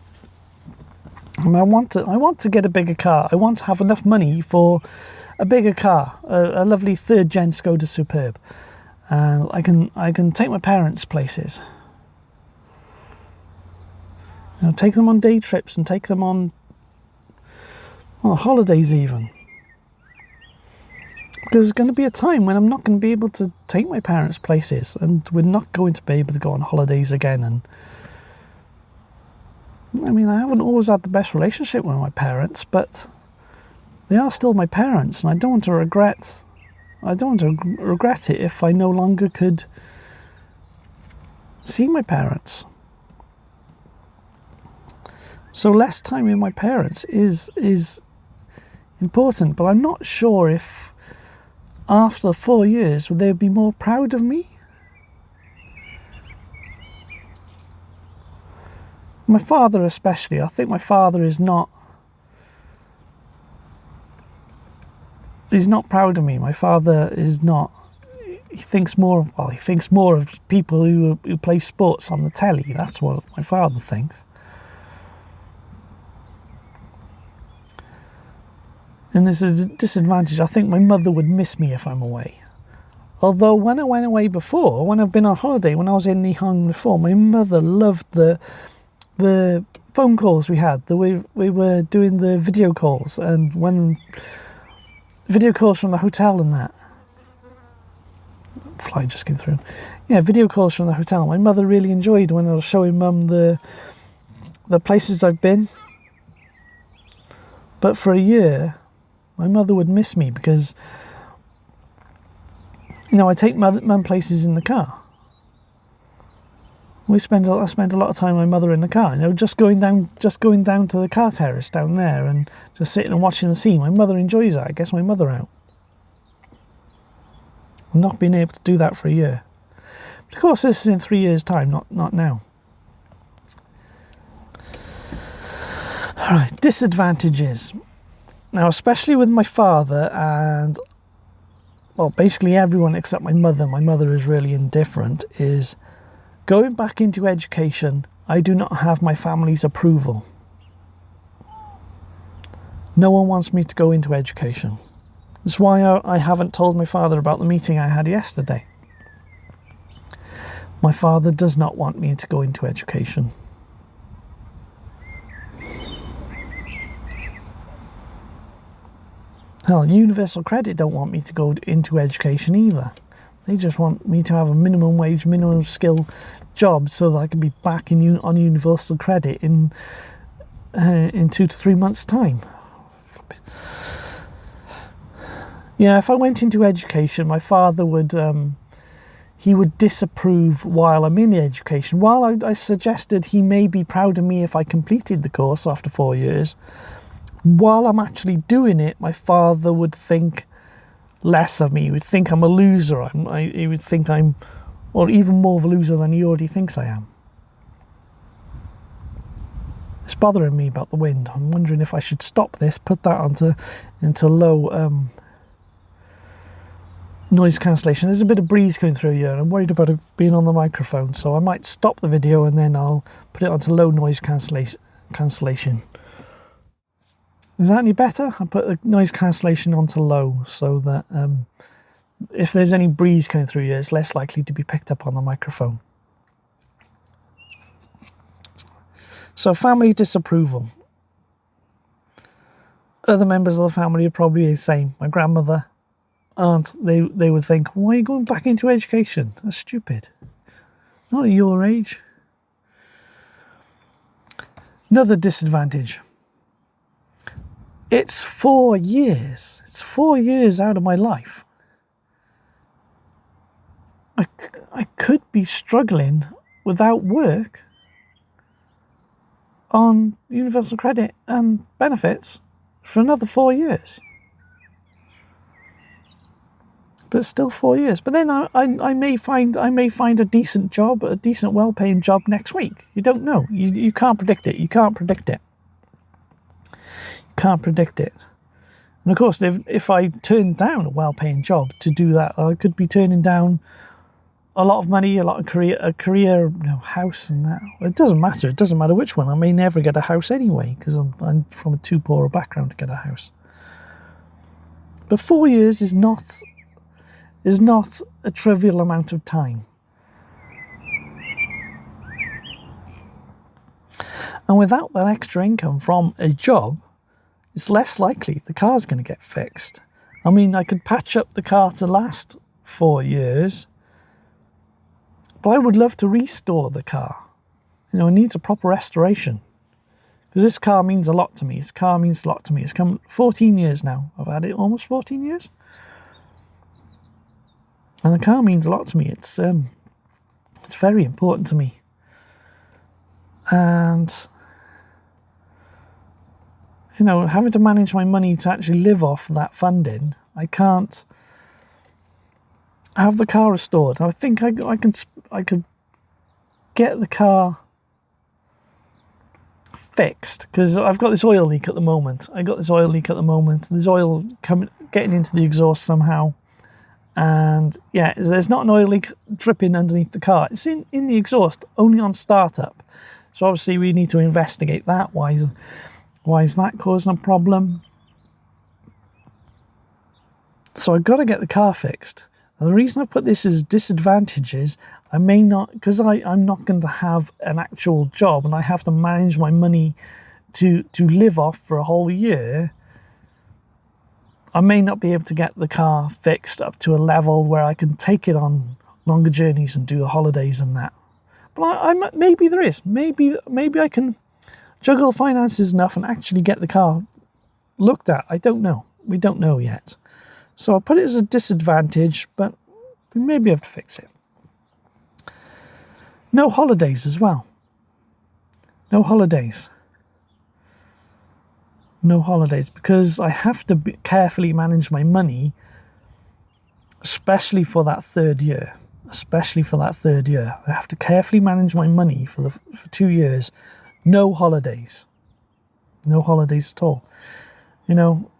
I mean, I want to get a bigger car. I want to have enough money for a bigger car, a lovely third gen Skoda Superb, and I can take my parents places. Take them on day trips and take them on holidays even. Because there's going to be a time when I'm not going to be able to take my parents places, and we're not going to be able to go on holidays again. And I mean, I haven't always had the best relationship with my parents, but they are still my parents, and I don't want to regret it if I no longer could see my parents. So less time with my parents is important, but I'm not sure if after 4 years would they be more proud of me. My father especially, I think my father is not proud of me. My father is not. He thinks more of people who play sports on the telly. That's what my father thinks. And there's a disadvantage. I think my mother would miss me if I'm away. Although when I went away before, when I've been on holiday, when I was in Nihon before, my mother loved the phone calls we had. We were doing the video calls, and when video calls from the hotel and that. Flight just came through. Yeah, video calls from the hotel. My mother really enjoyed when I was showing Mum the places I've been. But for a year, my mother would miss me because, I take Mum places in the car. I spend a lot of time with my mother in the car. Just going down to the car terrace down there and just sitting and watching the sea. My mother enjoys that. I guess my mother out. I'm not being able to do that for a year. But of course, this is in 3 years' time, not now. All right, disadvantages. Now, especially with my father and, well, basically everyone except my mother is really indifferent, is going back into education. I do not have my family's approval. No one wants me to go into education. That's why I haven't told my father about the meeting I had yesterday. My father does not want me to go into education. Hell, Universal Credit don't want me to go into education either. They just want me to have a minimum wage, minimum skill job so that I can be back on Universal Credit in 2 to 3 months' time. Yeah, if I went into education, my father would disapprove while I'm in education. While I suggested he may be proud of me if I completed the course after 4 years, while I'm actually doing it, my father would think less of me. He would think I'm a loser. He would think I'm, or even more of a loser than he already thinks I am. It's bothering me about the wind. I'm wondering if I should stop this, put that into low noise cancellation. There's a bit of breeze coming through here and I'm worried about it being on the microphone, so I might stop the video and then I'll put it onto low noise cancellation. Is that any better? I put the noise cancellation onto low so that if there's any breeze coming through here, it's less likely to be picked up on the microphone. So family disapproval. Other members of the family are probably the same. My grandmother, aunt, they would think, why are you going back into education? That's stupid. Not at your age. Another disadvantage. It's 4 years. It's 4 years out of my life. I could be struggling without work on Universal Credit and benefits for another 4 years. But it's still 4 years. But then I may find a decent job, a decent, well-paying job next week. You don't know. You can't predict it. You can't predict it. Can't predict it. And of course, if I turn down a well-paying job to do that, I could be turning down a lot of money, a lot of career, house and that. It doesn't matter. It doesn't matter which one. I may never get a house anyway because I'm from a too poor a background to get a house. But 4 years is not a trivial amount of time. And without that extra income from a job, it's less likely the car's going to get fixed. I mean, I could patch up the car to last 4 years, but I would love to restore the car. It needs a proper restoration. Because this car means a lot to me. It's come 14 years now. I've had it almost 14 years. And the car means a lot to me. It's very important to me. And having to manage my money to actually live off that funding, I can't have the car restored. I think I could get the car fixed because I've got this oil leak at the moment. There's oil getting into the exhaust somehow. And yeah, there's not an oil leak dripping underneath the car. It's in the exhaust, only on startup. So obviously we need to investigate that. Why is that causing a problem? So I've got to get the car fixed. And the reason I put this as disadvantages, I may not, because I'm not going to have an actual job and I have to manage my money to live off for a whole year. I may not be able to get the car fixed up to a level where I can take it on longer journeys and do the holidays and that. But maybe there is. Maybe I can juggle finances enough and actually get the car looked at. I don't know. We don't know yet. So I'll put it as a disadvantage, but we may be able to fix it. No holidays as well. No holidays. No holidays, because I have to carefully manage my money, especially for that third year. I have to carefully manage my money for 2 years. No holidays. No holidays at all. You know,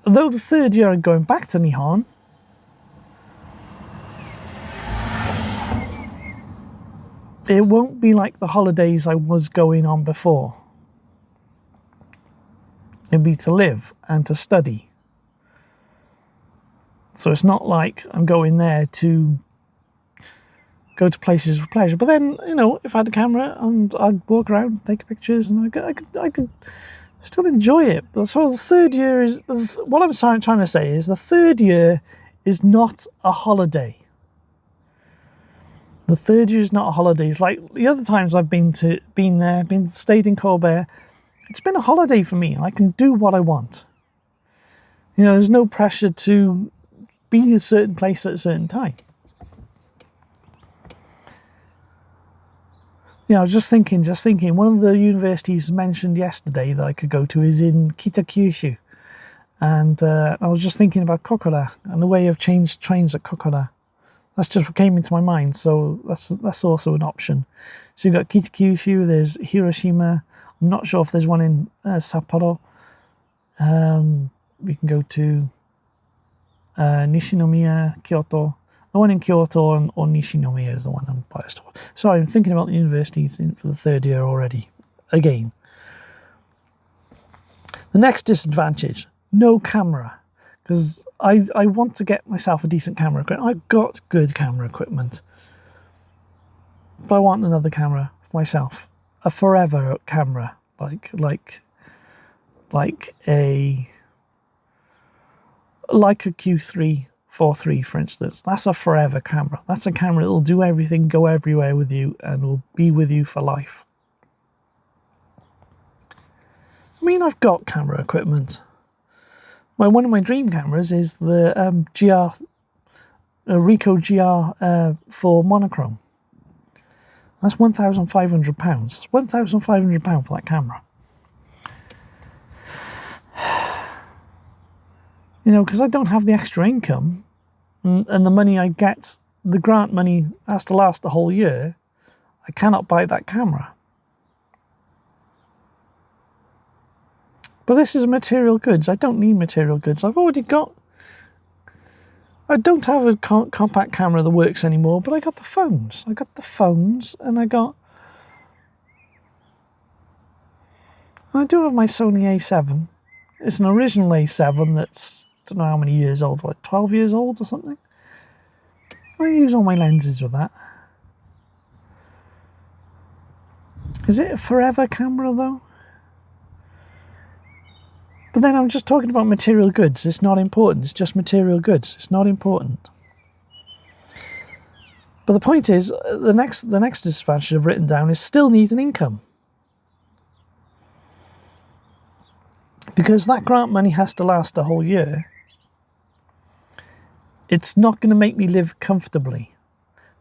though the third year I'm going back to Nihon, it won't be like the holidays I was going on before. It'll be to live and to study. So it's not like I'm going there to go to places for pleasure. But then, you know, if I had a camera and I'd walk around, take pictures, and I could still enjoy it. But so the third year is, what I'm trying to say is the third year is not a holiday. The third year is not a holiday. It's like the other times I've stayed in Colbert. It's been a holiday for me. I can do what I want. You know, there's no pressure to be in a certain place at a certain time. Yeah, I was just thinking, one of the universities mentioned yesterday that I could go to is in Kitakyushu. And I was just thinking about Kokura and the way I've changed trains at Kokura. That's just what came into my mind, so that's also an option. So you've got Kitakyushu, there's Hiroshima. I'm not sure if there's one in Sapporo. We can go to Nishinomiya, Kyoto. The one in Kyoto or Nishinomiya is the one I'm biased towards. Sorry, I'm thinking about the universities for the third year already. Again. The next disadvantage, no camera. Because I want to get myself a decent camera equipment. I've got good camera equipment. But I want another camera for myself. A forever camera. Like a Q3 43, for instance. That's a forever camera. That's a camera that will do everything, go everywhere with you, and will be with you for life. I mean, I've got camera equipment. One of my dream cameras is the Ricoh GR for monochrome. That's £1,500. That's £1,500 for that camera. You know, because I don't have the extra income, and the money I get, the grant money has to last the whole year. I cannot buy that camera. But this is material goods. I don't need material goods. I've already got... I don't have a compact camera that works anymore, but I got the phones. And I do have my Sony A7. It's an original A7 that's, I don't know how many years old, 12 years old or something? I use all my lenses with that. Is it a forever camera though? But then I'm just talking about material goods. It's not important. It's just material goods. It's not important. But the point is, the next disadvantage I've written down is still need an income. Because that grant money has to last a whole year. It's not going to make me live comfortably.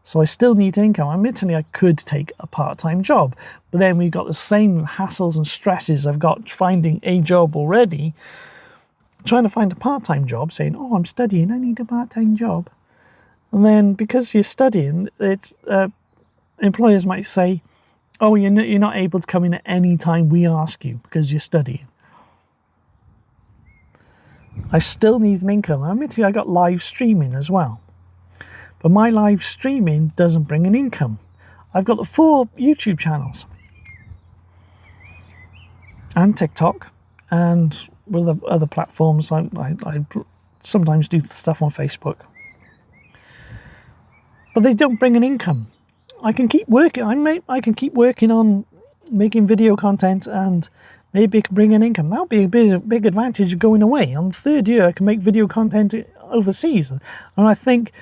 So I still need an income. Admittedly, I could take a part-time job, but then we've got the same hassles and stresses I've got finding a job already. Trying to find a part-time job, saying, oh, I'm studying, I need a part-time job. And then because you're studying, it's employers might say, oh, you're not able to come in at any time we ask you because you're studying. I still need an income. Admittedly, I got live streaming as well. But my live streaming doesn't bring an income. I've got the 4 YouTube channels. And TikTok. And with the other platforms, I sometimes do stuff on Facebook. But they don't bring an income. I can keep working. I can keep working on making video content, and maybe it can bring an income. That would be a big advantage of going away. On the third year, I can make video content overseas. And I think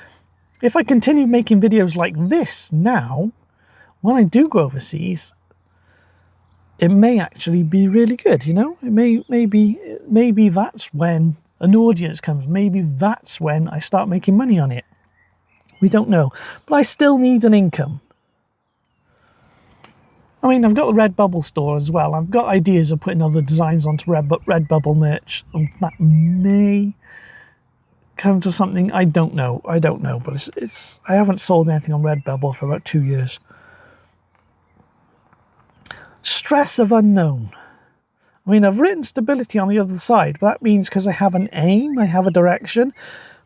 if I continue making videos like this now, when I do go overseas, it may actually be really good, you know? Maybe that's when an audience comes. Maybe that's when I start making money on it. We don't know. But I still need an income. I mean, I've got the Redbubble store as well. I've got ideas of putting other designs onto Redbubble merch. And that may come to something. I don't know. But I haven't sold anything on Redbubble for about 2 years. Stress of unknown. I mean, I've written stability on the other side, but that means because I have an aim, I have a direction.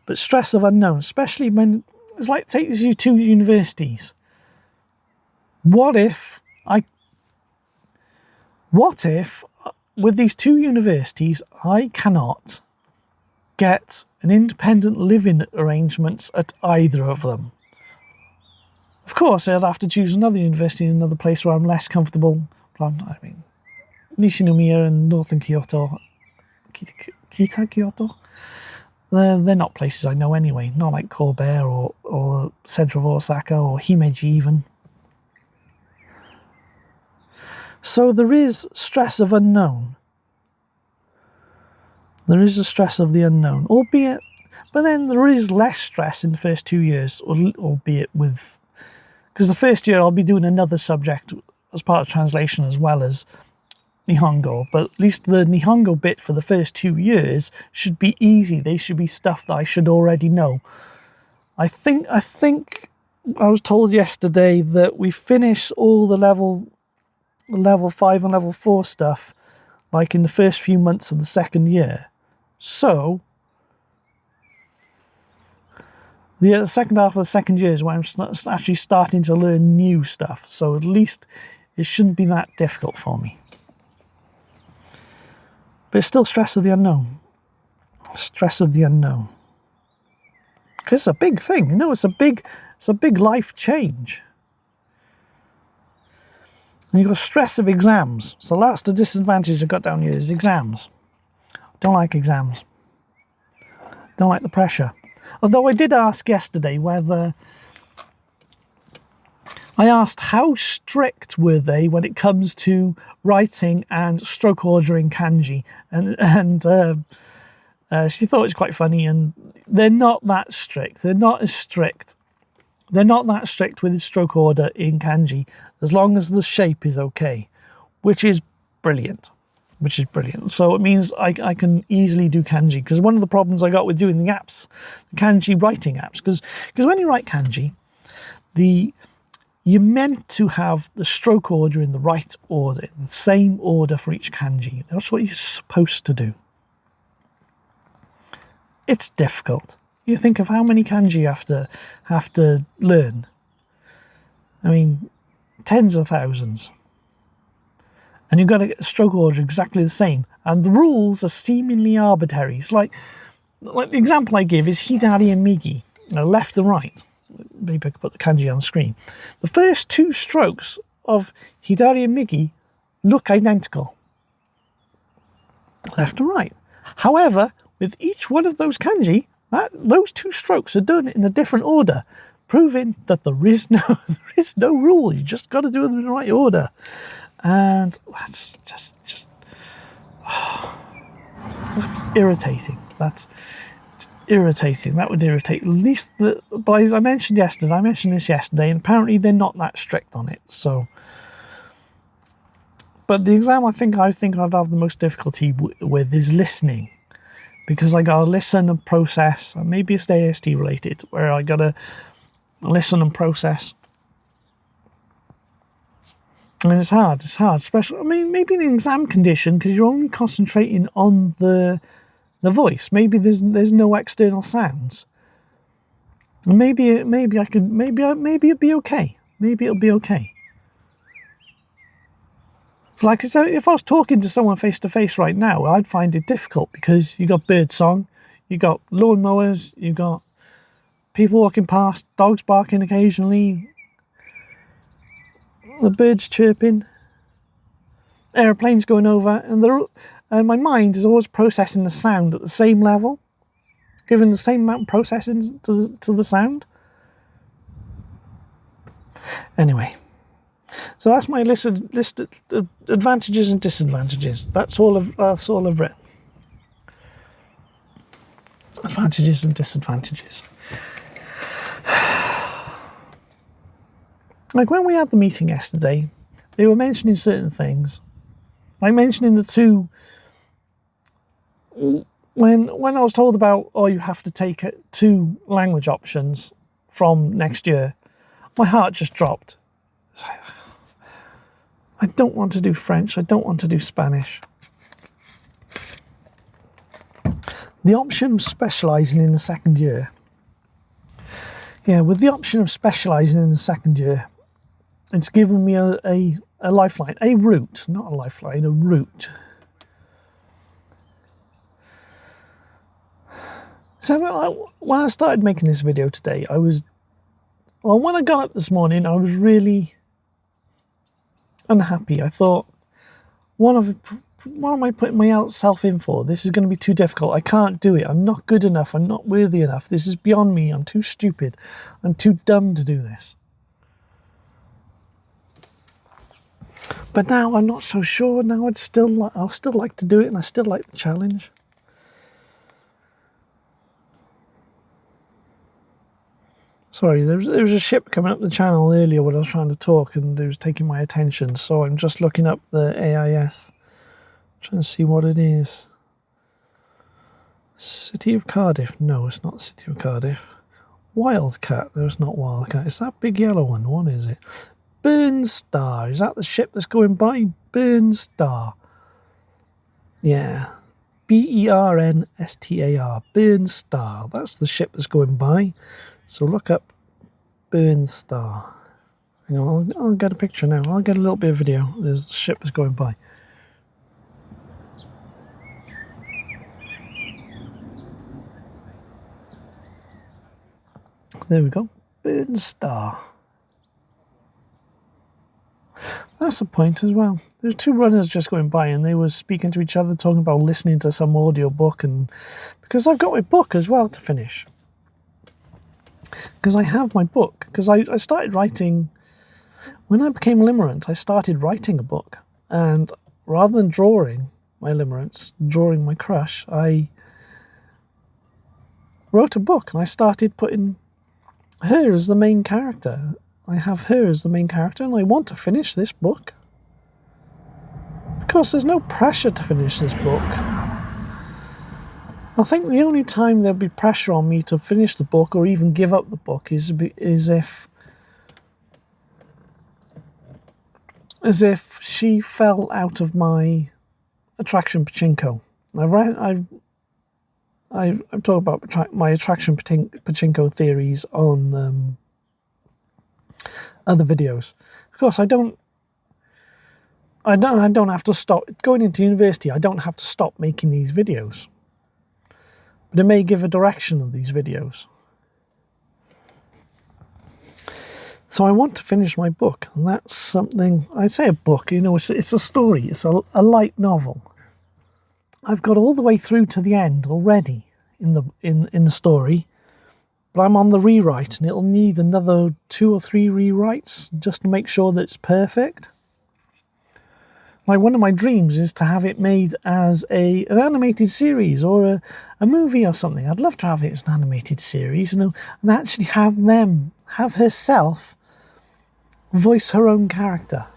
But stress of unknown, especially when it's like, take these two universities. What if with these two universities I cannot get an independent living arrangements at either of them? Of course, I'd have to choose another university in another place where I'm less comfortable. I mean, Nishinomiya and Northern Kyoto, Kyoto, they're not places I know anyway. Not like Kobe or centre of Osaka or Himeji even. So there is stress of unknown. There is a stress of the unknown, albeit, but then there is less stress in the first 2 years, albeit with, because the first year I'll be doing another subject as part of translation as well as Nihongo, but at least the Nihongo bit for the first 2 years should be easy. They should be stuff that I should already know. I think I was told yesterday that we finish all the level 5 and level 4 stuff like in the first few months of the second year. So the second half of the second year is when I'm actually starting to learn new stuff. So at least it shouldn't be that difficult for me. But it's still stress of the unknown. Stress of the unknown. Because it's a big thing, you know, it's a big life change. And you've got stress of exams. So that's the disadvantage I got down here is exams. Don't like exams. Don't like the pressure. Although I did ask yesterday whether... I asked how strict were they when it comes to writing and stroke ordering kanji. And she thought it was quite funny, and they're not that strict. They're not as strict. They're not that strict with stroke order in kanji, as long as the shape is okay, which is brilliant. So it means I can easily do kanji, because one of the problems I got with doing the apps, the kanji writing apps, because when you write kanji, you're meant to have the stroke order in the right order, in the same order for each kanji. That's what you're supposed to do. It's difficult. You think of how many kanji you have to learn. I mean, tens of thousands. And you've got to get the stroke order exactly the same. And the rules are seemingly arbitrary. It's like the example I give is Hidari and Migi, left and right. Maybe I could put the kanji on the screen. The first two strokes of Hidari and Migi look identical. Left and right. However, with each one of those kanji, those two strokes are done in a different order, proving that there is no rule. You just got to do them in the right order. And that's just that's irritating. It's irritating. That would irritate at least but as I mentioned this yesterday, and apparently they're not that strict on it. So, but the exam I think I'd have the most difficulty with is listening, because I got to listen and process. And maybe it's AST related, where I got to listen and process. And it's hard, especially, I mean, maybe in an exam condition, because you're only concentrating on the voice. Maybe there's no external sounds. And maybe it'll be okay. Maybe it'll be okay. Like I said, if I was talking to someone face to face right now, I'd find it difficult, because you got birdsong, You got lawnmowers, you got people walking past, dogs barking occasionally, the birds chirping, airplanes going over, and my mind is always processing the sound at the same level, giving the same amount of processing to the sound. Anyway, so that's my list of advantages and disadvantages. That's all I've written. Advantages and disadvantages. Like when we had the meeting yesterday, they were mentioning certain things. Like mentioning the two, when I was told about, you have to take 2 language options from next year, my heart just dropped. I don't want to do French, I don't want to do Spanish. The option of specialising in the second year. Yeah, with the option of specialising in the second year, it's given me a lifeline, a route, not a lifeline, a route. So when I started making this video today, when I got up this morning, I was really unhappy. I thought, what am I putting myself in for? This is going to be too difficult. I can't do it. I'm not good enough. I'm not worthy enough. This is beyond me. I'm too stupid. I'm too dumb to do this. But now I'm not so sure. Now I'll still like to do it, and I still like the challenge. Sorry, there was a ship coming up the channel earlier when I was trying to talk, and it was taking my attention. So I'm just looking up the AIS, trying to see what it is. City of Cardiff. No, it's not City of Cardiff. Wildcat. No, it's not Wildcat. It's that big yellow one. What is it? Burnstar. Is that the ship that's going by? Burnstar. Yeah. Bernstar. Burnstar. That's the ship that's going by. So look up Burnstar. Hang on, I'll get a picture now. I'll get a little bit of video. There's a ship that's going by. There we go. Burnstar. That's a point as well. There's 2 runners just going by, and they were speaking to each other, talking about listening to some audio book, and because I've got my book as well to finish. Because I have my book. Because I started writing, when I became Limerence, I started writing a book. And rather than drawing my Limerence, drawing my crush, I wrote a book, and I started putting her as the main character. I have her as the main character, and I want to finish this book. Because there's no pressure to finish this book. I think the only time there'll be pressure on me to finish the book or even give up the book is if she fell out of my attraction pachinko. I'm talking about my attraction pachinko theories on other videos. Of course, I don't have to stop going into university. I don't have to stop making these videos. But it may give a direction of these videos. So I want to finish my book, and that's something, I say a book, it's a story, it's a light novel. I've got all the way through to the end already in the story, but I'm on the rewrite, and it'll need another 2 or 3 rewrites just to make sure that it's perfect. Like one of my dreams is to have it made as an animated series or a movie or something. I'd love to have it as an animated series, and actually have herself voice her own character.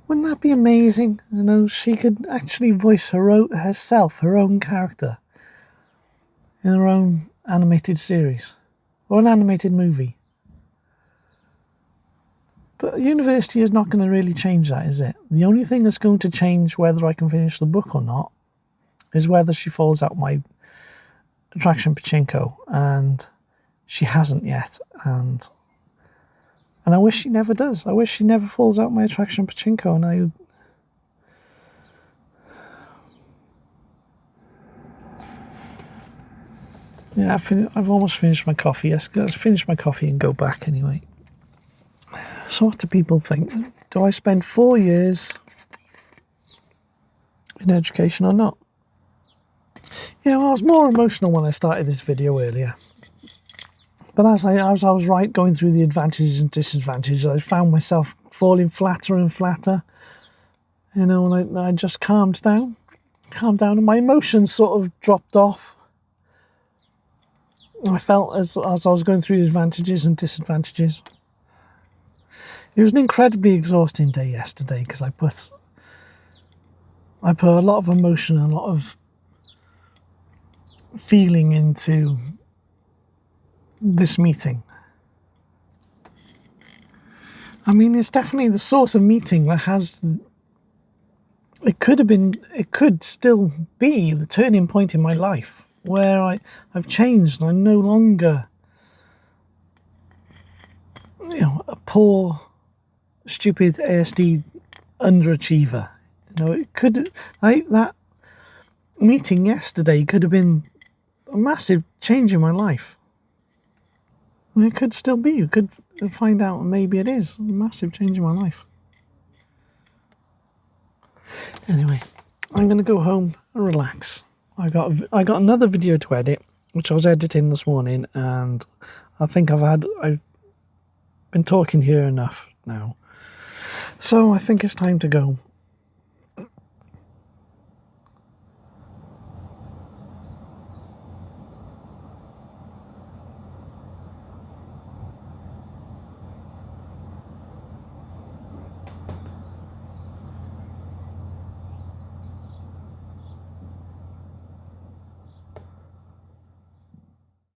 Wouldn't that be amazing? She could actually voice her own character in her own animated series or an animated movie. But university is not going to really change that, is it? The only thing that's going to change whether I can finish the book or not is whether she falls out my attraction pachinko, and she hasn't yet, and I wish she never does. I wish she never falls out my attraction pachinko, and Yeah, I've almost finished my coffee. Yes, let's finish my coffee and go back anyway. So what do people think? Do I spend 4 years in education or not? Yeah, well, I was more emotional when I started this video earlier. But as I was going through the advantages and disadvantages, I found myself falling flatter and flatter. You know, and I just calmed down, and my emotions sort of dropped off. I felt as I was going through the advantages and disadvantages. It was an incredibly exhausting day yesterday because I put a lot of emotion and a lot of feeling into this meeting. I mean, it's definitely the sort of meeting that it could still be the turning point in my life where I've changed and I'm no longer, you know, a poor, stupid ASD underachiever. You know, it could, that meeting yesterday could have been a massive change in my life. It could still be. You could find out, and maybe it is a massive change in my life. Anyway, I'm going to go home and relax. I got another video to edit, which I was editing this morning, and I think I've been talking here enough now. So I think it's time to go.